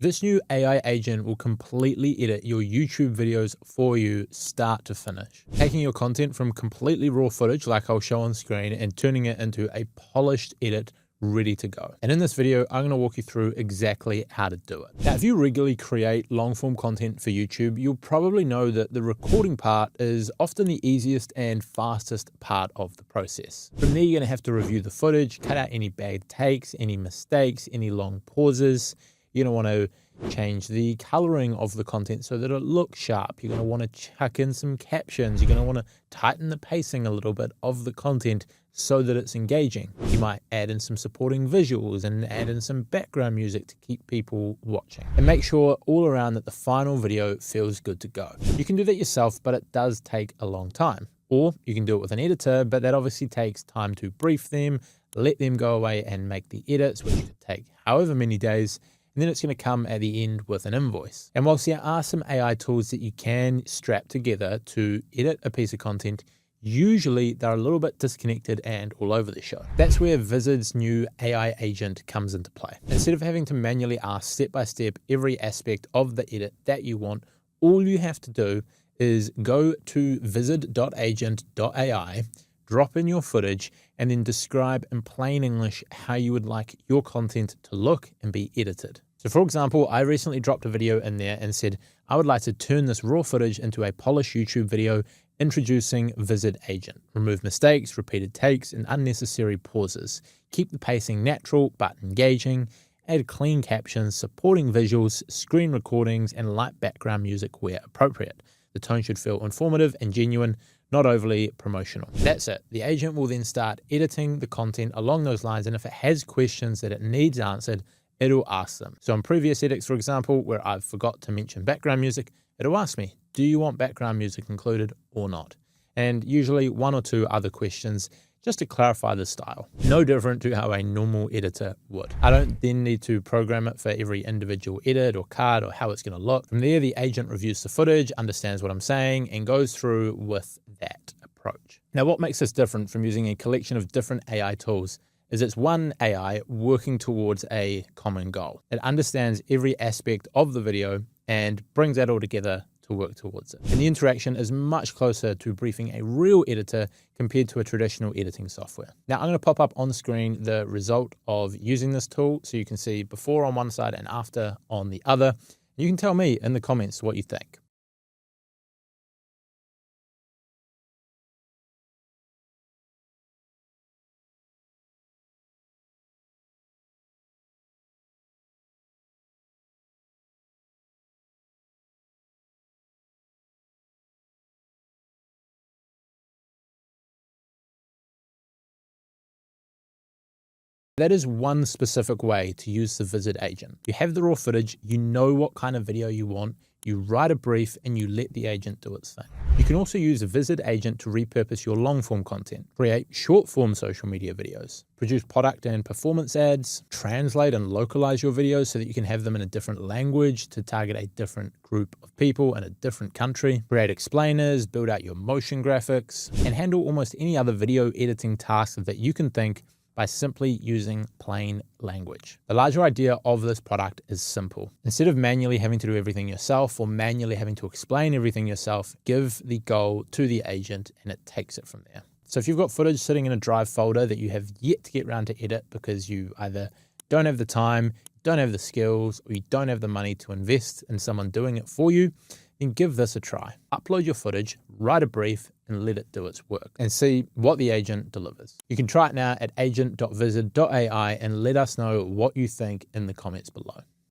This new AI agent will completely edit your YouTube videos for you start to finish, taking your content from completely raw footage like I'll show on screen and turning it into a polished edit ready to go. And in this video, I'm going to walk you through exactly how to do it. Now, if you regularly create long form content for YouTube, you'll probably know that the recording part is often the easiest and fastest part of the process. From there, you're going to have to review the footage, cut out any bad takes, any mistakes, any long pauses. You're going to want to change the coloring of the content so that it looks sharp. You're going to want to chuck in some captions. You're going to want to tighten the pacing a little bit of the content so that it's engaging. You might add in some supporting visuals and add in some background music to keep people watching. And make sure all around that the final video feels good to go. You can do that yourself, but it does take a long time. Or you can do it with an editor, but that obviously takes time to brief them, let them go away and make the edits, which could take however many days. And then it's going to come at the end with an invoice. And whilst there are some AI tools that you can strap together to edit a piece of content, usually they're a little bit disconnected and all over the show. That's where Vizard's new AI agent comes into play. Instead of having to manually ask step by step every aspect of the edit that you want, all you have to do is go to vizard.agent.ai, drop in your footage, and then describe in plain English how you would like your content to look and be edited. So for example, I recently dropped a video in there and said, I would like to turn this raw footage into a polished YouTube video introducing Vizard Agent. Remove mistakes, repeated takes, and unnecessary pauses. Keep the pacing natural but engaging. Add clean captions, supporting visuals, screen recordings, and light background music where appropriate. The tone should feel informative and genuine, not overly promotional. That's it. The agent will then start editing the content along those lines, and if it has questions that it needs answered, it'll ask them. So in previous edits, for example, where I've forgot to mention background music, it'll ask me, do you want background music included or not? And usually one or two other questions just to clarify the style. No different to how a normal editor would. I don't then need to program it for every individual edit or cut or how it's going to look. From there, the agent reviews the footage, understands what I'm saying, and goes through with that approach. Now, what makes this different from using a collection of different AI tools is it's one AI working towards a common goal. It understands every aspect of the video and brings that all together to work towards it. And the interaction is much closer to briefing a real editor compared to a traditional editing software. Now I'm going to pop up on screen the result of using this tool so you can see before on one side and after on the other. You can tell me in the comments what you think. That is one specific way to use the Vizard agent. You have the raw footage, you know what kind of video you want, you write a brief, and you let the agent do its thing. You can also use a Vizard agent to repurpose your long form content, create short form social media videos, produce product and performance ads, translate and localize your videos so that you can have them in a different language to target a different group of people in a different country, create explainers, build out your motion graphics, and handle almost any other video editing task that you can think by simply using plain language. The larger idea of this product is simple. Instead of manually having to do everything yourself or manually having to explain everything yourself, give the goal to the agent and it takes it from there. So if you've got footage sitting in a drive folder that you have yet to get around to edit because you either don't have the time, don't have the skills, or you don't have the money to invest in someone doing it for you, then give this a try. Upload your footage, write a brief, and let it do its work and see what the agent delivers. You can try it now at agent.vizard.ai and let us know what you think in the comments below.